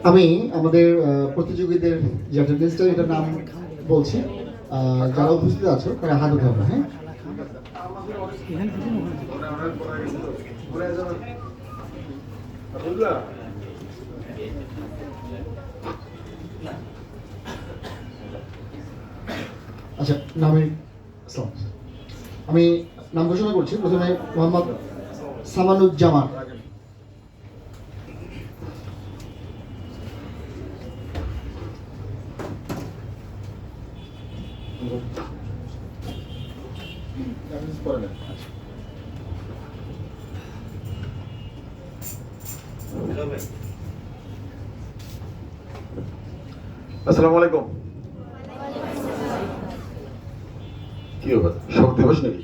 আমি আমাদের প্রতিযোগীদের যে অ্যাটেন্ডেন্সটা এটার নাম বলছি, যারা উপস্থিত আছো তারা হাত উঠাবে। হ্যাঁ, আচ্ছা, নামের আমি নাম ঘোষণা করছি। প্রথমে মোহাম্মদ সামানুজ্জামান। আসসালামু আলাইকুম। কি ব্যাপার, শোক দিবস নাকি?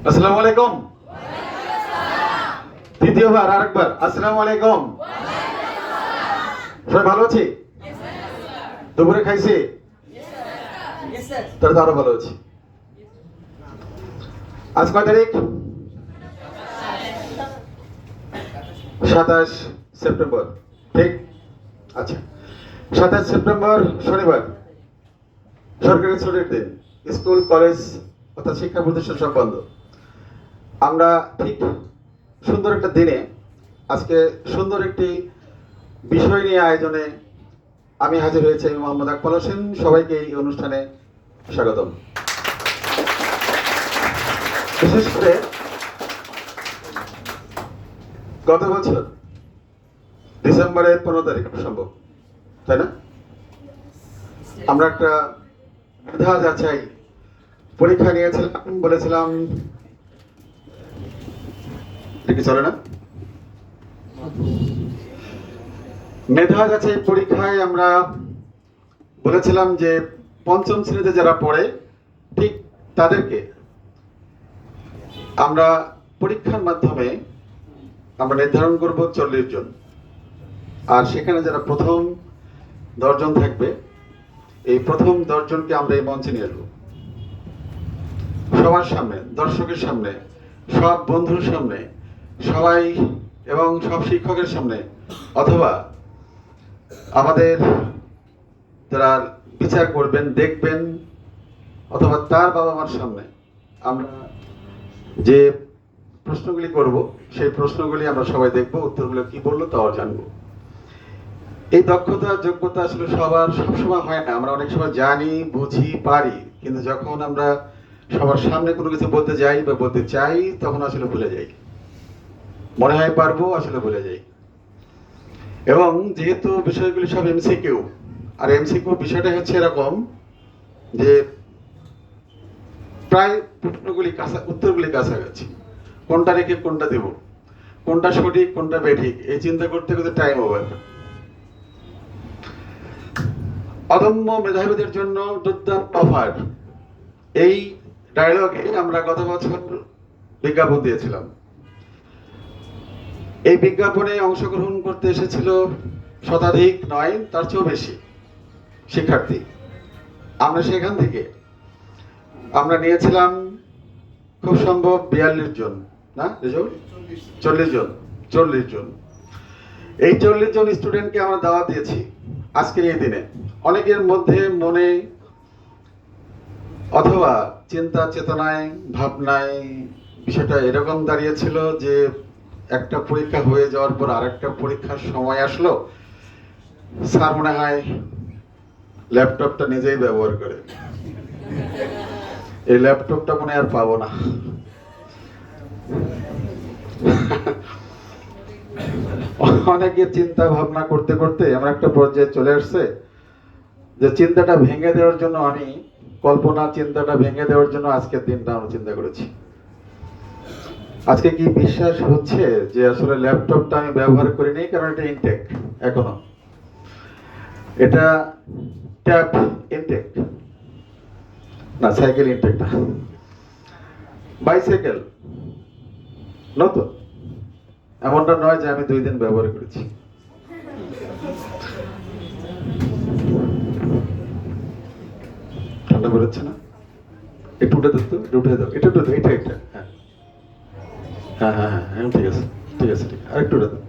আসসালামু আলাইকুম। দ্বিতীয়বার আরেকবার আসসালামু আলাইকুম। সবাই ভালো আছি? দুপুরে খাইছি? তাহলে তো আরো ভালো আছি। আজ কয় তারিখ? 27 সেপ্টেম্বর, ঠিক? আচ্ছা, 27 সেপ্টেম্বর শনিবার, সরকারি ছুটির দিন। স্কুল কলেজ অর্থাৎ শিক্ষা প্রতিষ্ঠান সব বন্ধ। আমরা ঠিক সুন্দর একটা দিনে আজকে সুন্দর একটি বিষয় নিয়ে আয়োজনে আমি হাজির হয়েছি। মোহাম্মদ আকমল হোসেন। সবাইকে এই অনুষ্ঠানে স্বাগতম। বিশেষ করে গত বছর ডিসেম্বরের 15 তারিখ সম্ভব, তাই না, আমরা একটা মেধা যাচাই পরীক্ষা নিয়েছিলাম। বলেছিলাম কি চলে না, মেধা যাচাই পরীক্ষায় আমরা বলেছিলাম যে পঞ্চম শ্রেণীতে যারা পড়ে ঠিক তাদেরকে আমরা পরীক্ষার মাধ্যমে আমরা নির্ধারণ করব 40 জন। আর সেখানে যারা প্রথম 10 জন থাকবে, এই প্রথম 10 জনকে আমরা এই মঞ্চে নিয়ে আসবো, সবার সামনে, দর্শকের সামনে, সব বন্ধুর সামনে, সবাই এবং সব শিক্ষকের সামনে, অথবা আমাদের যারা বিচার করবেন, দেখবেন, অথবা তার বাবা মার সামনে আমরা যে প্রশ্নগুলি করব সেই প্রশ্নগুলি আমরা সবাই দেখব, উত্তরগুলো কি বললো তাও জানবো। এই দক্ষতা যোগ্যতা আসলে সবার সবসময় হয় না। আমরা অনেক সময় জানি, বুঝি, পারি, কিন্তু যখন আমরা সবার সামনে কোনো কিছু বলতে যাই বা বলতে চাই তখন আসলে ভুলে যাই। মনে হয় পারবো, আসলে ভুলে যাই। এবং যেহেতু বিষয়গুলি সব এমসিকিউ, আর এমসিকিউ বিষয়টা হচ্ছে এরকম যে প্রায় প্রশ্নগুলি উত্তরগুলি কাছাকাছি, কোনটা রেখে কোনটা দেব, কোনটা সঠিক কোনটা বেঠিক, এই চিন্তা করতে করতে টাইম ওভার। অদম্য মেধাবীদের জন্য দুর্দান্ত অফার, এই ডায়লগে আমরা গত বছর বিজ্ঞাপন দিয়েছিলাম। এই বিজ্ঞাপনে অংশগ্রহণ করতে এসেছিল শতাধিক নয়, তার চেয়েও বেশি শিক্ষার্থী। আমরা সেখান থেকে আমরা নিয়েছিলাম খুব সম্ভব 42 জন, না 40 জন, 40 জন। এই 40 জন স্টুডেন্টকে আমরা দাওয়াত দিয়েছি আজকের এই দিনে। অনেকের মধ্যে মনে অথবা চিন্তা চেতনায় ভাবনায় বিষয়টা এরকম দাঁড়িয়েছিল যে একটা পরীক্ষা হয়ে যাওয়ার পর আরেকটা পরীক্ষার সময় আসলো, স্যার মনে হয় ল্যাপটপটা নিজেই ব্যবহার করে, এই ল্যাপটপটা মনে আর পাবো না। অনেকে চিন্তা ভাবনা করতে করতে আমরা একটা পর্যায়ে চলে আসছে যে চিন্তাটা ভেঙে দেওয়ার জন্য আমি চিন্তাটা ভেঙে দেওয়ার জন্য আজকের দিনটা আমরা চিন্তা করেছি। আজকে কি বিশ্বাস হচ্ছে যে আসলে ল্যাপটপটা আমি ব্যবহার করিনি, কারণ এটা ইনটেক এখনো। এটা ট্যাব ইনটেক না, সাইকেল ইনটেক না, বাইসাইকেল নতুন। এমনটা নয় যে আমি 2 দিন ব্যবহার করেছি। ঠান্ডা বেরোচ্ছে না? একটু উঠে দাও তো, একটু উঠে দাও, এটা উঠে দাও, এটা হ্যাঁ হ্যাঁ হ্যাঁ হ্যাঁ হ্যাঁ, ঠিক আছে ঠিক আছে, ঠিক আর একটু উঠে দাও।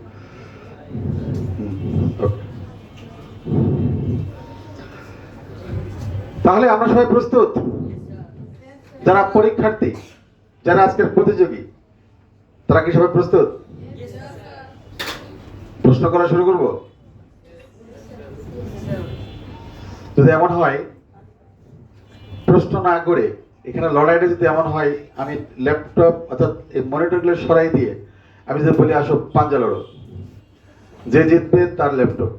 ওকে, তাহলে আমরা সবাই প্রস্তুত? যারা পরীক্ষার্থী, যারা আজকের প্রতিযোগী, তারা কি সবাই প্রস্তুত? প্রশ্ন করা শুরু করব? যদি এমন হয় প্রশ্ন না করে, এখানে লড়াইটা যদি এমন হয়, আমি ল্যাপটপ অর্থাৎ এই মনিটরগুলো সরাই দিয়ে আমি যদি বলি আসো পাঞ্জা লড়ো, যে জিতবে তার ল্যাপটপ,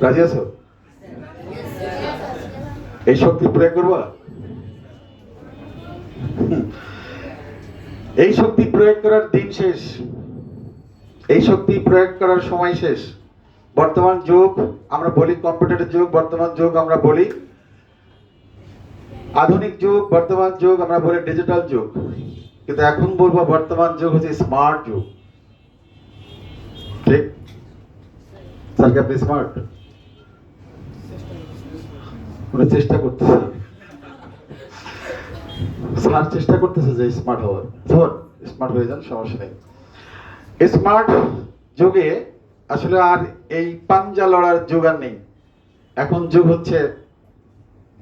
রাজি আছো? এই শক্তি প্রয়োগ করবো? এই শক্তি প্রয়োগ করার দিন শেষ, এই শক্তি প্রয়োগ করার সময় শেষ। বর্তমান যুগ আমরা বলি কম্পিউটারের যুগ, বর্তমান যুগ আমরা বলি আধুনিক যুগ, বর্তমান যুগ আমরা বলি ডিজিটাল যুগ, কিন্তু এখন বলবো বর্তমান যুগ হচ্ছে স্মার্ট যুগ। ঠিক স্যার, কি আপনি স্মার্ট? উনি চেষ্টা করতেছে, স্যার চেষ্টা করতেছে যে স্মার্ট হওয়ার। ধর স্মার্ট হয়ে যান, সমস্যা নেই। স্মার্ট যুগে আসলে আর এই পাঞ্জা লড়ার যুগ আর নেই, এখন যুগ হচ্ছে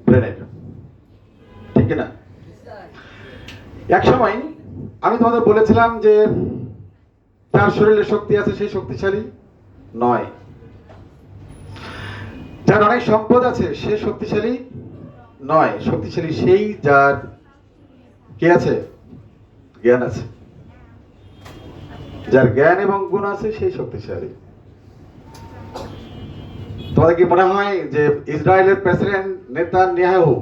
ব্রেনের, ঠিক না? এক সময় আমি তোমাদের বলেছিলাম যে যার শরীরে শক্তি আছে সেই শক্তিশালী নয়, যার অনেক সম্পদ আছে সে শক্তিশালী নয়, শক্তিশালী সেই যার কি আছে? জ্ঞান আছে। যার জ্ঞান এবং গুণ আছে সেই শক্তিশালী। তোমাদের কি মনে হয় যে ইসরায়েলের প্রেসিডেন্ট নেতানিয়াহু,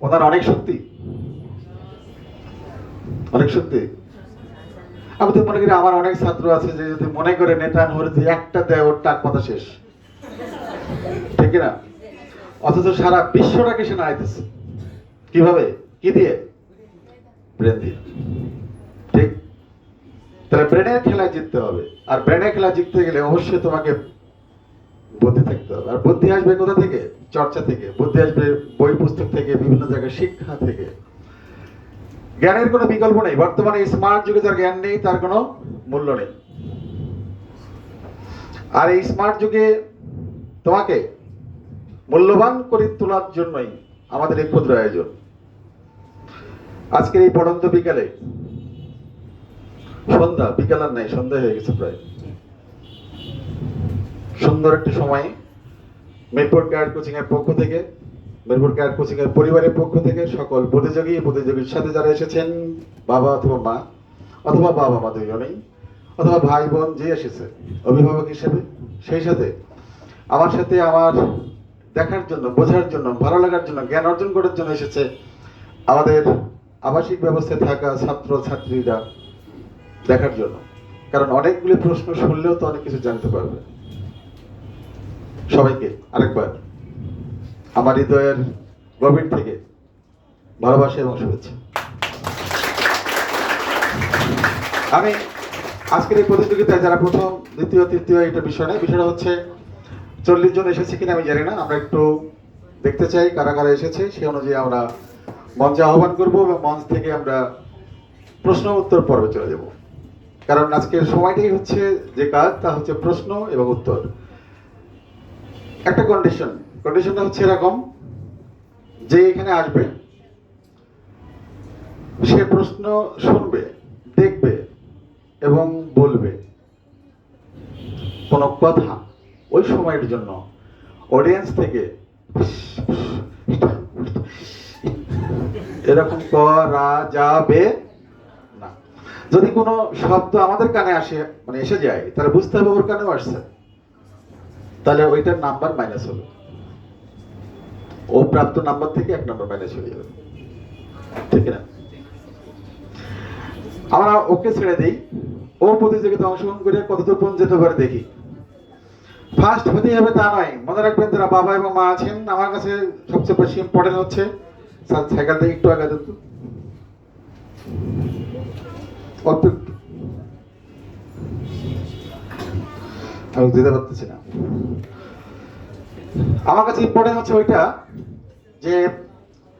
ওনার অনেক শক্তি? অনেক শক্তি? আমি তো মনে করি আমার অনেক ছাত্র আছে যে যদি মনে করে নেতানিয়াহুর যদি একটা দেয় ওর টাক মাথা শেষ, ঠিক না? অথচ সারা বিশ্বটাকে সে নাড়াইতেছে কিভাবে? কি দিয়ে? ব্রেন দিয়ে। ঠিক? তাহলে ব্রেনের খেলায় জিততে হবে, আর ব্রেনের খেলা জিততে গেলে অবশ্যই তোমাকে বুদ্ধি থাকতে হবে। আর বুদ্ধি আসবে কোথা থেকে? চর্চা থেকে। বুদ্ধি আসবে বই পুস্তক থেকে, বিভিন্ন জায়গায় শিক্ষা থেকে। জ্ঞানের কোনো বিকল্প নেই। বর্তমানে স্মার্ট যুগে যার জ্ঞান নেই তার কোনো মূল্য নেই। আর এই স্মার্ট যুগে তোমাকে মূল্যবান করে তোলার জন্যই আমাদের এই ক্ষুদ্র আয়োজন। আজকের এই পড়ন্ত বিকালে, সন্ধ্যা, বিকাল আর নাই, সন্ধ্যা হয়ে গেছে প্রায়, সুন্দর একটি সময় মিরপুর ক্যাডেট কোচিং এর পক্ষ থেকে, মিরপুর ক্যাডেট কোচিং এর পরিবারের পক্ষ থেকে সকল প্রতিযোগী, প্রতিযোগীর সাথে যারা এসেছেন, বাবা অথবা মা, অথবা বাবা মা দুজনেই, অথবা ভাই বোন যে এসেছে অভিভাবক হিসেবে, সেই সাথে আমার সাথে আমার দেখার জন্য, বোঝার জন্য, ভালো লাগার জন্য, জ্ঞান অর্জন করার জন্য এসেছে আমাদের আবাসিক ব্যবস্থায় থাকা ছাত্র ছাত্রীরা দেখার জন্য। কারণ অনেকগুলি প্রশ্ন শুনলেও তো অনেক কিছু জানতে পারবে। সবাইকে আরেকবার আমার হৃদয়ের গভীর থেকে ভালোবাসা এবং শুভেচ্ছা। আমি আজকের এই প্রতিযোগিতায় যারা প্রথম, দ্বিতীয়, তৃতীয়, এটা বিষয় নয়, বিষয়টা হচ্ছে 40 জন এসেছে কিনা আমি জানি না। আমরা একটু দেখতে চাই কারা কারা এসেছে, সেই অনুযায়ী আমরা মঞ্চে আহ্বান করব এবং মঞ্চ থেকে আমরা প্রশ্ন উত্তর পর্বে চলে যাব। কারণ আজকের সময়টাই হচ্ছে যে কাজ, তা হচ্ছে প্রশ্ন এবং উত্তর। একটা কন্ডিশনটা হচ্ছে এরকম যে এখানে আসবে সে প্রশ্ন শুনবে, দেখবে এবং বলবে। কোনো কথা ওই সময়ের জন্য অডিয়েন্স থেকে এরকম করা যাবে না। যদি কোনো শব্দ আমাদের কানে আসে, মানে এসে যায়, তাহলে বুঝতে হবে ওর কানেও আসছে, তাহলে ওইটার নাম্বার মাইনাস হবে। ও প্রাপ্ত নাম্বার থেকে 1 নাম্বার মাইনাস হয়ে যাবে, ঠিক না? আমরা ওকে ছেড়ে দিই, ও প্রতিযোগিতায় অংশগ্রহণ করে কতদূর পর্যন্ত যেতে পারে দেখি। ফার্স্ট হতেই হবে তা নয়, মনে রাখবেন যারা বাবা এবং মা আছেন, আমার কাছে সবচেয়ে বেশি ইম্পর্টেন্ট হচ্ছে সাইকেলটা একটু আগে দিন তো, অল্প একটু, আমি দিতে পারতেছি না। আমার কাছে ইম্পর্টেন্ট হচ্ছে ওইটা যে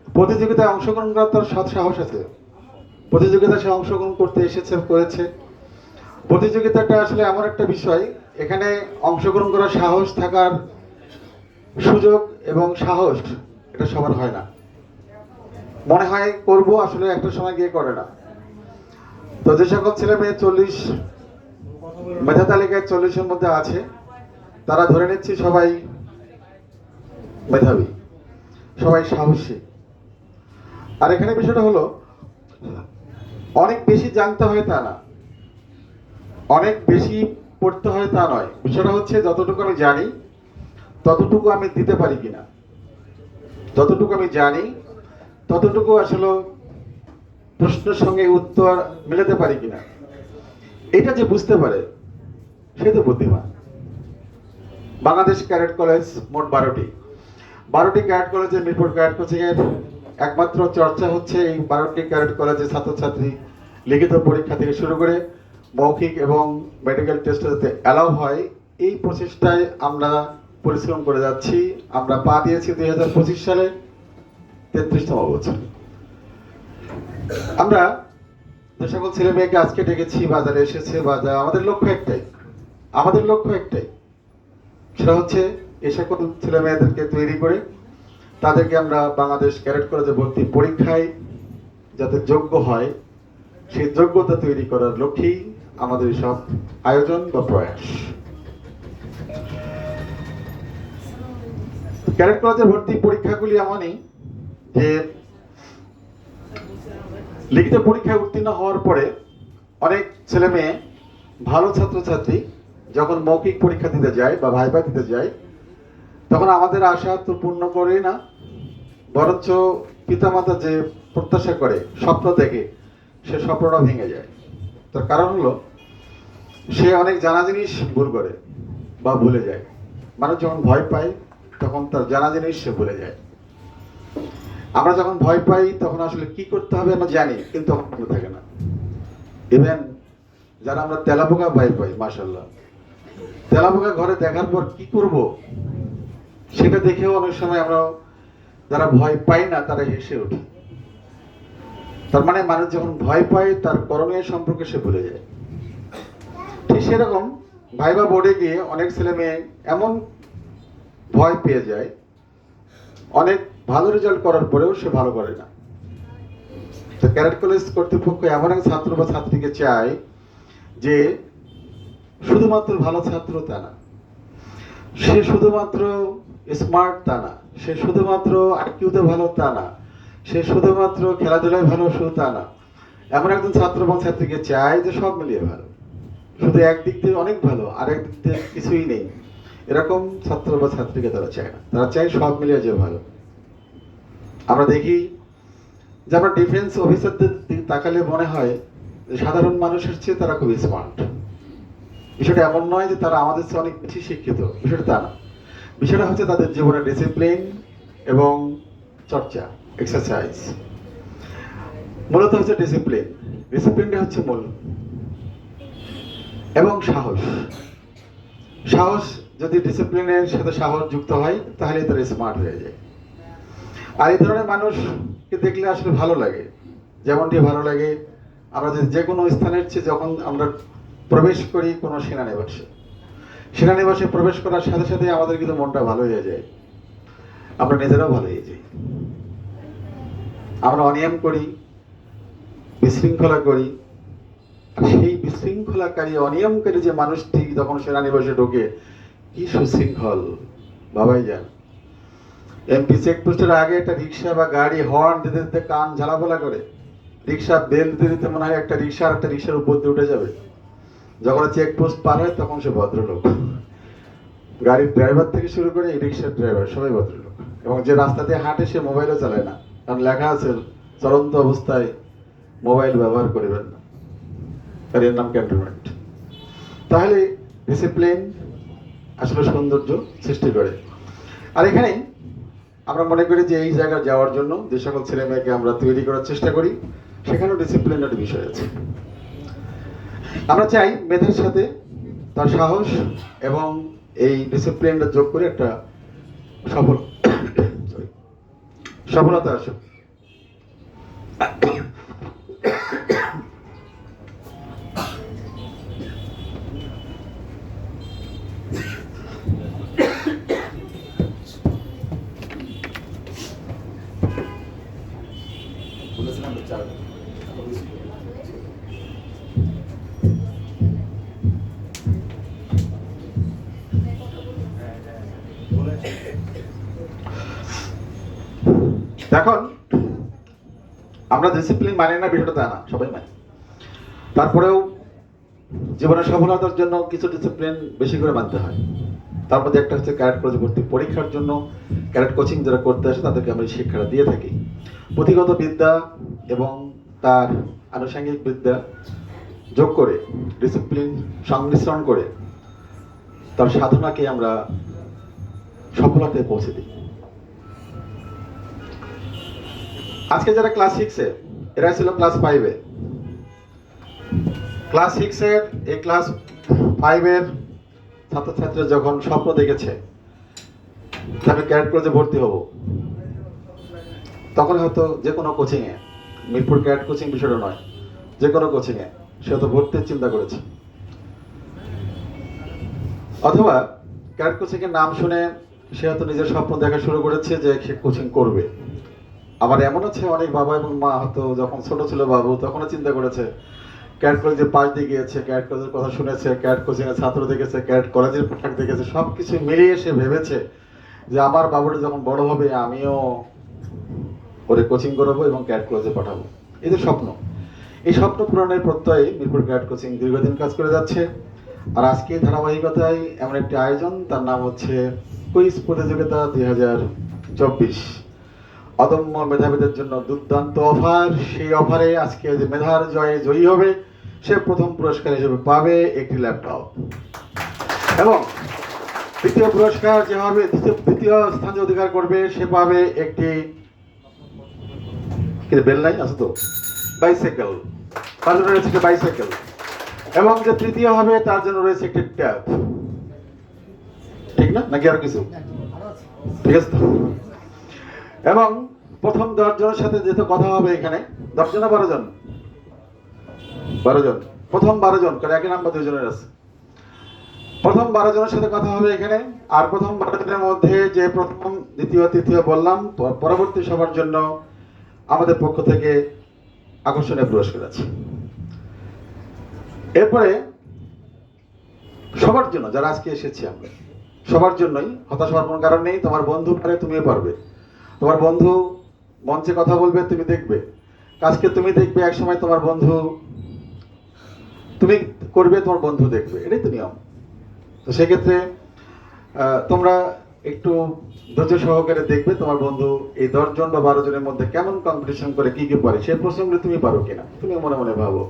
প্রতিযোগিতায় অংশগ্রহণ করার তার সৎ সাহস আছে, প্রতিযোগিতায় সে অংশগ্রহণ করতে এসেছে, করেছে। প্রতিযোগিতাটা আসলে এমন একটা বিষয়, এখানে অংশগ্রহণ করার সাহস থাকার সুযোগ এবং সাহস এটা সবার হয় না। মনে হয় করব, আসলে একটা সময় গিয়ে করে না। তো যে সকল ছেলে মেয়ে 40 মেধা তালিকায় 40-এর মধ্যে আছে, তারা ধরে নিচ্ছি সবাই মেধাবী, সবাই সাহসী। আর এখানে বিষয়টা হলো অনেক বেশি জানতে হয় তা না, অনেক বেশি পড়তে হয় তা নয়। বিষয়টা হচ্ছে যতটুকু আমি জানি ততটুকু আমি দিতে পারি কিনা, যতটুকু আমি জানি ততটুকু আসলে প্রশ্নের সঙ্গে উত্তর মেলাতে পারি কিনা, এটা যে বুঝতে পারে সে তো বুদ্ধিমান। বাংলাদেশ ক্যাডেট কলেজ মোট 12টি ক্যাডেট কলেজে, মিরপুর ক্যাডেট কোচিংয়ের একমাত্র চর্চা হচ্ছে এই 12টি ক্যাডেট কলেজের ছাত্রছাত্রী লিখিত পরীক্ষা থেকে শুরু করে মৌখিক এবং মেডিকেল টেস্টে যাতে অ্যালাউ হয়, এই প্রচেষ্টায় আমরা পরিশ্রম করে যাচ্ছি। আমরা পা দিয়েছি 2025 সালে 33তম বছর। আমরা যে সকল ছেলে মেয়েকে আজকে ডেকেছি, বাজারে এসেছে, আমাদের লক্ষ্য একটাই, সেটা হচ্ছে এই সকল ছেলে মেয়েদেরকে তৈরি করে তাদেরকে আমরা বাংলাদেশ ক্যাডেট কলেজে ভর্তি পরীক্ষায় যাতে যোগ্য হয়, সেই যোগ্যতা তৈরি করার লক্ষ্যেই আমাদের সব আয়োজন বা প্রয়াস। ক্যাডেট কলেজের ভর্তি পরীক্ষাগুলি এমনই যে লিখিত পরীক্ষায় উত্তীর্ণ হওয়ার পরে অনেক ছেলে মেয়ে, ভালো ছাত্রছাত্রী যখন মৌখিক পরীক্ষা দিতে যায় বা ভাইভা দিতে যায়, তখন আমাদের আশা তো পূর্ণ করে না, বরঞ্চ পিতামাতা যে প্রত্যাশা করে, স্বপ্ন দেখে, সে স্বপ্নটা ভেঙে যায়। তার কারণ হলো সে অনেক জানা জিনিস ভুল করে বা ভুলে যায়। মানুষ যখন ভয় পায় তখন তার জানা জিনিস সে ভুলে যায়। আমরা যখন ভয় পাই তখন আসলে কি করতে হবে আমরা জানি, কিন্তু তখন মনে থাকে না। ইভেন যারা আমরা তেলাপোকা ভয় পাই, মাশাআল্লাহ, তেলাপোকা ঘরে দেখার পর কি করব সেটা দেখেও অনেক সময় আমরা যারা ভয় পাই না তারা হেসে উঠি। তার মানে মানুষ যখন ভয় পায় তার করণীয় সম্পর্কে সে ভুলে যায়। ঠিক সেরকম ভাইবা বোর্ডে গিয়ে অনেক ছেলে মেয়ে এমন ভয় পেয়ে যায়, অনেক ভালো রেজাল্ট করার পরেও সে ভালো করে না। তো ক্যাডেট কলেজ কর্তৃপক্ষ এমন এক ছাত্র বা ছাত্রীকে চায় যে শুধুমাত্র ভালো ছাত্র তা না, সে শুধুমাত্র স্মার্ট তা না, সে শুধুমাত্র আইকিউতে ভালো তা না, সে শুধুমাত্র খেলাধুলায় ভালো শুধু তা না। এমন একজন ছাত্র এবং ছাত্রীকে চায় যে সব মিলিয়ে ভালো, শুধু একদিক দিয়ে অনেক ভালো আর একদিক দিয়ে কিছুই নেই, এরকম ছাত্র বা ছাত্রীকে তারা চায় না। তারা চায় সব মিলিয়ে যে ভালো। আমরা দেখি যে আমরা ডিফেন্স অফিসারদের দিকে তাকালে মনে হয় যে সাধারণ মানুষের চেয়ে তারা খুবই স্মার্ট। বিষয়টা এমন নয় যে তারা আমাদের চেয়ে অনেক বেশি শিক্ষিত, বিষয়টা তা না। বিষয়টা হচ্ছে তাদের জীবনের ডিসিপ্লিন এবং চর্চা, এক্সারসাইজ। মূলত হচ্ছে ডিসিপ্লিনটা হচ্ছে মূল, এবং সাহস যদি ডিসিপ্লিনের সাথে সাহস যুক্ত হয় তাহলে তারা স্মার্ট হয়ে যায়। আর এই ধরনের মানুষকে দেখলে আসলে ভালো লাগে, যেমনটি ভালো লাগে আমরা যে কোনো স্থানের চেয়ে যখন আমরা প্রবেশ করি কোনো সেনানিবাসে প্রবেশ করার সাথে সাথে আমাদের কিন্তু মনটা ভালো হয়ে যায়, আমরা নিজেরাও ভালো হয়ে যাই। আমরা অনিয়ম করি, বিশৃঙ্খলা করি, আর সেই বিশৃঙ্খলাকারী অনিয়মকারী যে মানুষটি যখন সেনানিবাসে ঢোকে, কি সুশৃঙ্খল বাবাই যান। এমপি চেকপোস্টের আগে একটা রিক্সা বা গাড়ি হর্ন দিতে দিতে কান ঝালাপালা করে, রিক্সা বেল দিতে দিতে মনে হয় একটা রিক্সার উপর দিয়ে উঠে যাবে। যখন চেকপোস্ট পার হয় তখন সে ভদ্রলোক। গাড়ির ড্রাইভার থেকে শুরু করে রিক্সার ড্রাইভার সবাই ভদ্রলোক। এবং যে রাস্তা দিয়ে হাঁটে সে মোবাইলও চালায় না, কারণ লেখা আছে চলন্ত অবস্থায় মোবাইল ব্যবহার করবেন না। আর এর নাম ক্যান্টনমেন্ট। তাহলে ডিসিপ্লিন আসলে সৌন্দর্য সৃষ্টি করে। আর এখানেই আমরা মনে করি যে এই জায়গায় যাওয়ার জন্য যে সকল ছেলে মেয়েকে আমরা তৈরি করার চেষ্টা করি, সেখানেও ডিসিপ্লিনের বিষয় আছে। আমরা চাই মেধার সাথে তার সাহস এবং এই ডিসিপ্লিনটা যোগ করে একটা সফলতা আসুক। এখন আমরা ডিসিপ্লিন মানি না বিষয়টা তা না, সবাই মানি। তারপরেও জীবনের সফলতার জন্য কিছু ডিসিপ্লিন বেশি করে মানতে হয়। তার মধ্যে একটা হচ্ছে ক্যাডেট কলেজে ভর্তি পরীক্ষার জন্য ক্যাডেট কোচিং যারা করতে আসে তাদেরকে আমরা এই শিক্ষাটা দিয়ে থাকি। পুঁথিগত বিদ্যা এবং তার আনুষঙ্গিক বিদ্যা যোগ করে ডিসিপ্লিন সংমিশ্রণ করে তার সাধনাকে আমরা সফলতায় পৌঁছে দিই। আজকে যারা ক্লাস 6-এ, এরা ছিল ক্লাস 5-এ। ক্লাস 6-এর এই ক্লাস 5-এর ছাত্রছাত্রীরা যখন স্বপ্ন দেখেছে আমি ক্যাডেট কলেজে ভর্তি হব, তখন হয়তো যে কোনো কোচিংয়ে, মিরপুর ক্যাডেট কোচিং বিষয়টা নয়, যে কোনো কোচিংয়ে সে হয়তো ভর্তির চিন্তা করেছে। অথবা ক্যাডেট কোচিংয়ের নাম শুনে সে হয়তো নিজের স্বপ্ন দেখা শুরু করেছে যে সে কোচিং করবে। আবার এমন আছে অনেক বাবা এবং মা হয়তো যখন ছোট ছিল বাবু তখনও চিন্তা করেছে, ক্যাডেট কলেজের পাশ দিয়ে গিয়েছে, ক্যাডেট কলেজের কথা শুনেছে, ক্যাডেট কোচিং এর ছাত্র দেখেছে, ক্যাডেট কলেজের পোশাক দেখেছে, সবকিছু মিলিয়ে সে ভেবেছে যে আমার বাবুটা যখন বড় হবে আমিও ওরে কোচিং করাবো এবং ক্যাডেট কলেজে পাঠাবো। এদের স্বপ্ন। এই স্বপ্ন পূরণের প্রত্যয়ে মিরপুর ক্যাডেট কোচিং দীর্ঘদিন কাজ করে যাচ্ছে। আর আজকে ধারাবাহিকতায় এমন একটি আয়োজন, তার নাম হচ্ছে কুইজ প্রতিযোগিতা 2024। অদম্য মেধাবীদের জন্য দুর্দান্ত অফার। সেই অফারে আজকে যে মেধার জয়ে জয়ী হবে সে প্রথম পুরস্কার হিসেবে পাবে একটি ল্যাপটপ, এবং দ্বিতীয় পুরস্কার যে হবে, দ্বিতীয় স্থান যে অধিকার করবে সে পাবে একটি বেল নাই আছে তো বাইসাইকেল, তার জন্য রয়েছে একটি বাইসাইকেল, এবং যে তৃতীয় হবে তার জন্য রয়েছে একটি ট্যাব। ঠিক না, নাকি আর কিছু? ঠিক আছে তো। এবং প্রথম 10 জনের সাথে যেহেতু কথা হবে এখানে, 10 জন না 12 জন? 12 জন। প্রথম 12 জন, কারণ একই নাম্বার 2 জনের আছে। প্রথম 12 জনের সাথে কথা হবে এখানে। আর প্রথম 12 জনের মধ্যে যে প্রথম, দ্বিতীয়, তৃতীয় বললাম, পরবর্তী সবার জন্য আমাদের পক্ষ থেকে আকর্ষণীয় পুরস্কার আছে। এরপরে সবার জন্য, যারা আজকে এসেছি আমরা সবার জন্যই, হতাশ হওয়ার কোনো কারণ নেই। তোমার বন্ধু পারে, তুমিও পারবে। তোমার বন্ধু মঞ্চে কথা বলবে, তুমি দেখবে। কাজকে তুমি দেখবে, এক সময় তোমার বন্ধু, তুমি করবে, তোমার বন্ধু দেখবে। এটাই তো নিয়ম। তো সেক্ষেত্রে তোমরা একটু ধৈর্য সহকারে দেখবে তোমার বন্ধু এই 10 জন বা 12 জনের মধ্যে কেমন কম্পিটিশন করে, কি কি পারে, সেই প্রসঙ্গে তুমি পারো কিনা, তুমি মনে মনে ভাবো।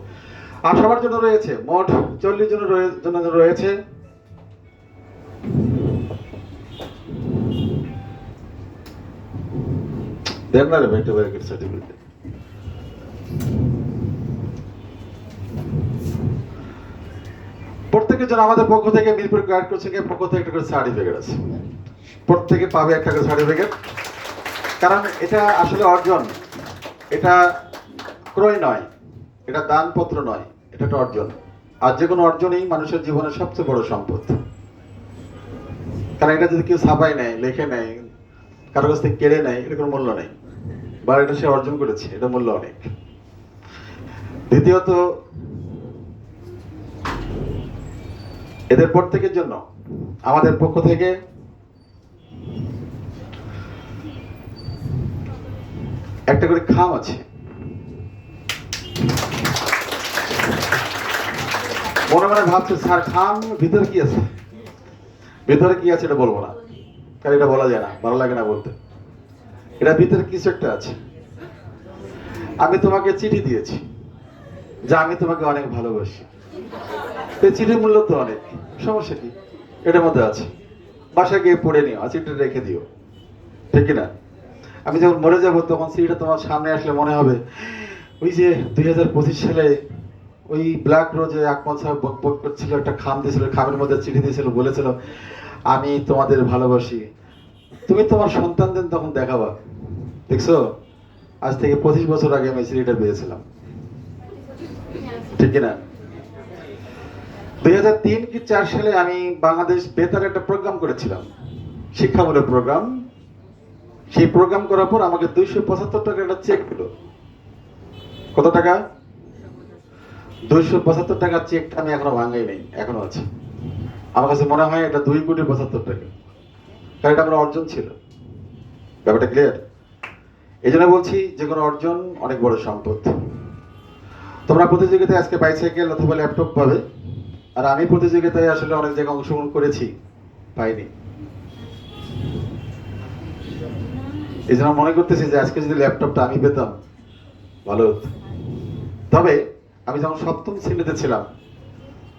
আর সবার জন্য রয়েছে মোট 40 জনের রয়েছে দেন না রে একটা ব্যারিকেড সার্টিফিকেট। প্রত্যেকের জন্য আমাদের পক্ষ থেকে, মিরপুর ক্যাডেট কোচিং এর পক্ষ থেকে একটা করে সার্টিফিকেট আছে। প্রত্যেকে পাবে একটা করে সার্টিফিকেট, কারণ এটা আসলে অর্জন, এটা ক্রয় নয়, এটা দানপত্র নয়, এটা একটা অর্জন। আর যে কোনো অর্জনই মানুষের জীবনের সবচেয়ে বড় সম্পদ। কারণ এটা যদি কেউ ছাপাই নেয়, লেখে নেয়, কারো কাছ থেকে কেড়ে নেয়, এটা কোনো মূল্য নেই। বা এটা সে অর্জন করেছে, এটা মূল্য অনেক। দ্বিতীয়ত, এদের প্রত্যেকের জন্য আমাদের পক্ষ থেকে একটা করে খাম আছে। মনে মনে ভাবছে, স্যার খাম ভিতরে কি আছে? ভিতরে কি আছে এটা বলবো না, কারণ এটা বলা যায় না, ভালো লাগে না বলতে। এটা ভিতরে কিছু একটা আছে। আমি তোমাকে চিঠি দিয়েছি, যে আমি তোমাকে অনেক ভালোবাসি। এই চিঠির মূল্য তো অনেক, সমস্যা কি, এটার মধ্যে আছে, বাসায় গিয়ে পড়ে নিও, চিঠিটা রেখে দিও, ঠিক কিনা? আমি যখন মরে যাব তখন চিঠিটা তোমার সামনে আসলে মনে হবে ওই যে 2025 সালে ওই ব্ল্যাক রোজে আকমল সাহেব বক বক করছিল, একটা খাম দিয়েছিল, খামের মধ্যে চিঠি দিয়েছিল, বলেছিল আমি তোমাদের ভালোবাসি, তুমি তোমার সন্তানদের তখন দেখাবা, দেখছো আজ থেকে 25 বছর আগে আমি চিঠিটা পেয়েছিলাম, ঠিক কিনা? 2003 কি 4 সালে আমি বাংলাদেশ বেতার একটা প্রোগ্রাম করেছিলাম, শিক্ষামূলক প্রোগ্রাম। সেই প্রোগ্রাম করার পর আমাকে 275 টাকা একটা চেক দিল। কত টাকা? 275 টাকার চেকটা আমি এখনো ভাঙাই নাই, এখনো আছে আমার কাছে। মনে হয় এটা 2,75,00,000 টাকা, কারণ এটা আমার অর্জন ছিল। ব্যাপারটা ক্লিয়ার? এই জন্য বলছি যে কোনো অর্জন অনেক বড় সম্পদ। তোমরা প্রতিযোগিতায় আজকে বাইসাইকেল অথবা ল্যাপটপ পাবে, আর আমি প্রতিযোগিতায় আসলে অনেক জায়গায় অংশগ্রহণ করেছি, পাইনি। এই জন্য মনে করতেছি যে আজকে যদি ল্যাপটপটা আমি পেতাম ভালো হতো। তবে আমি যখন 7ম শ্রেণীতে ছিলাম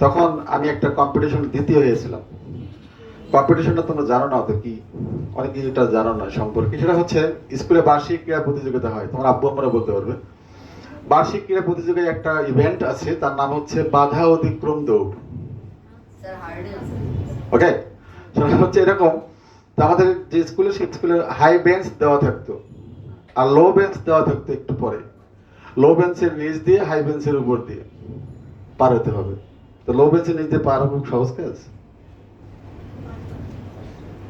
তখন আমি একটা কম্পিটিশন দ্বিতীয় হয়েছিলাম। কম্পিটিশনটা তোমরা জানো না তো কি, অনেকে এটা জানো না সম্পর্কে। সেটা হচ্ছে স্কুলে বার্ষিক ক্রীড়া প্রতিযোগিতা হয়, তোমার আব্বু আম্মারা বলতে পারবে। বার্ষিক ক্রীড়া প্রতিযোগিতায় একটা ইভেন্ট আছে, তার নাম হচ্ছে বাধা অতিক্রম দৌড়। ওকে, সেটা হচ্ছে এরকম, তো আমাদের যে স্কুলে, সেই স্কুলে হাই বেঞ্চ দেওয়া থাকতো আর লো বেঞ্চ দেওয়া থাকতো একটু পরে। লো বেঞ্চের নিচ দিয়ে হাই বেঞ্চের উপর দিয়ে পার হতে হবে। তো লো বেঞ্চের নিচ দিয়ে পার হবে খুব সহজ কাজ?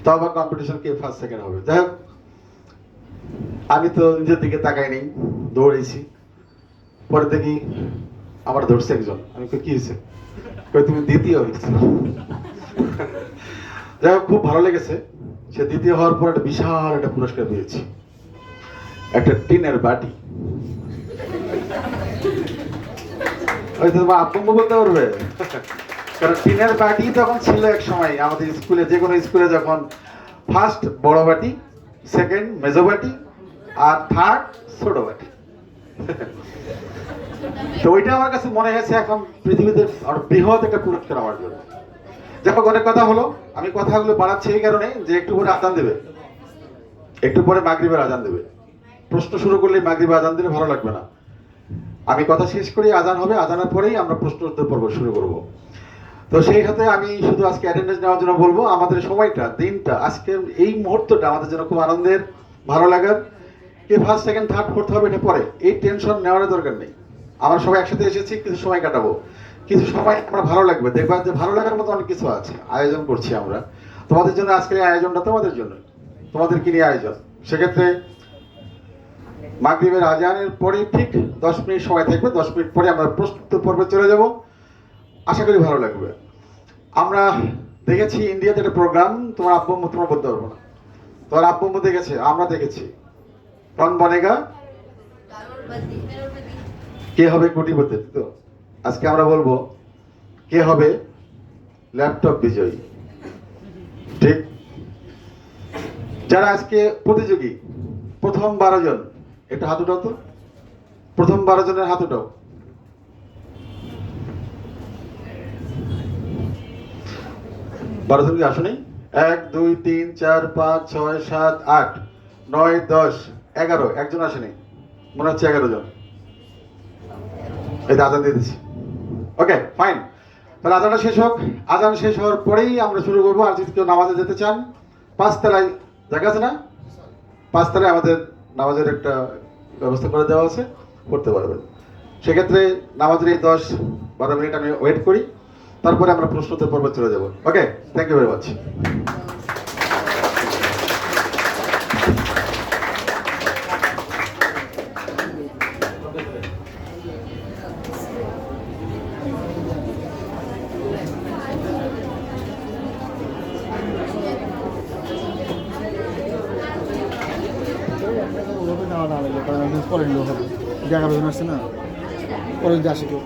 তো আবার কম্পিটিশন কে ফার্স্ট সেকেন্ড হবে। যাই হোক, আমি তো নিজের দিকে তাকাই নেই, দৌড়েছি। পরে দেখি আমার ধরছে একজন, আমি কই কি হয়েছে, কই তুমি দ্বিতীয় হয়েছো। যাই হোক, খুব ভালো লেগেছে। সে দ্বিতীয় হওয়ার পর একটা বিশাল একটা পুরস্কার পেয়েছি, একটা টিনের বাটি। হয়তো তোমার আব্বু বলতে পারবে, কারণ টিনের বাটি তখন ছিল এক সময় আমাদের স্কুলে, যে কোনো স্কুলে যখন ফার্স্ট বড় বাটি, সেকেন্ড মেজো বাটি, আর থার্ড ছোট বাটি। তো ওইটা আমার কাছে মনে হয়েছে এখন পৃথিবীতে আরো বৃহৎ একটা পুরস্কার আমার জন্য। যখন অনেক কথা হলো, আমি কথাগুলো বাড়াচ্ছি এই কারণে যে একটু পরে আজান দেবে, একটু পরে মাগরিবের আজান দেবে। প্রশ্ন শুরু করলে মাগরিবের আজান দিলে ভালো লাগবে না। আমি কথা শেষ করি, আজান হবে, আজানের পরেই আমরা প্রশ্ন উত্তর পর্ব শুরু করব। তো সেই সাথে আমি শুধু আজকে অ্যাটেন্ডেন্স নেওয়ার জন্য বলবো, আমাদের সময়টা, দিনটা, আজকের এই মুহূর্তটা আমাদের জন্য খুব আনন্দের, ভালো লাগার। কে ফার্স্ট সেকেন্ড থার্ড ফোর্থ হবে এটা পরে, এই টেনশন নেওয়ার দরকার নেই। আমরা সবাই একসাথে এসেছি, কিছু সময় কাটাবো, কিছু সময় আমরা ভালো লাগবে, দেখবা যে ভালো লাগার মতো অনেক কিছু আছে। আয়োজন করছি আমরা তোমাদের জন্য, আজকের এই আয়োজনটা তোমাদের জন্য, তোমাদেরকে নিয়ে আয়োজন। সেক্ষেত্রে মাগরিবের আজানের পরে ঠিক 10 মিনিট সময় থাকবে, 10 মিনিট পরে আমরা প্রস্তুত পর্বে চলে যাব। আশা করি ভালো লাগবে। আমরা দেখেছি ইন্ডিয়াতে একটা প্রোগ্রাম, তোমার আব্বু আম্মু তোমরা বলতে পারবো না, তোমার আব্বু আম্মু দেখেছে, আমরা দেখেছি। কন বনেগা, কে হবে কোটিপতি। তো আজকে আমরা বলবো কে হবে ল্যাপটপ বিজয়ী। ঠিক, যারা আজকে প্রতিযোগী, প্রথম 12 জন, একটু হাত উঠাও তো, প্রথম 12 জনের হাত উঠাও। বারো জন কি আসো নেই? 1 2 3 4 5 6 7 8 9 10 11, একজন আসেনি, মনে হচ্ছে 11 জন। এই আজান দিয়ে দিচ্ছি, ওকে ফাইন। তাহলে আজানটা শেষ হোক, আজান শেষ হওয়ার পরেই আমরা শুরু করবো। আর যদি কেউ নামাজে যেতে চান, 5 তলায় জায়গা আছে না, 5 তলায় আমাদের নামাজের একটা ব্যবস্থা করে দেওয়া আছে, করতে পারবেন। সেক্ষেত্রে নামাজের এই 10-12 মিনিট আমি ওয়েট করি, তারপরে আমরা প্রশ্নোত্তর পর্বে চলে যাব। ওকে, থ্যাংক ইউ ভেরি মাচ। পরে নিলেও হবে, 11 জন আসছে না, পরে যদি আসে কেউ।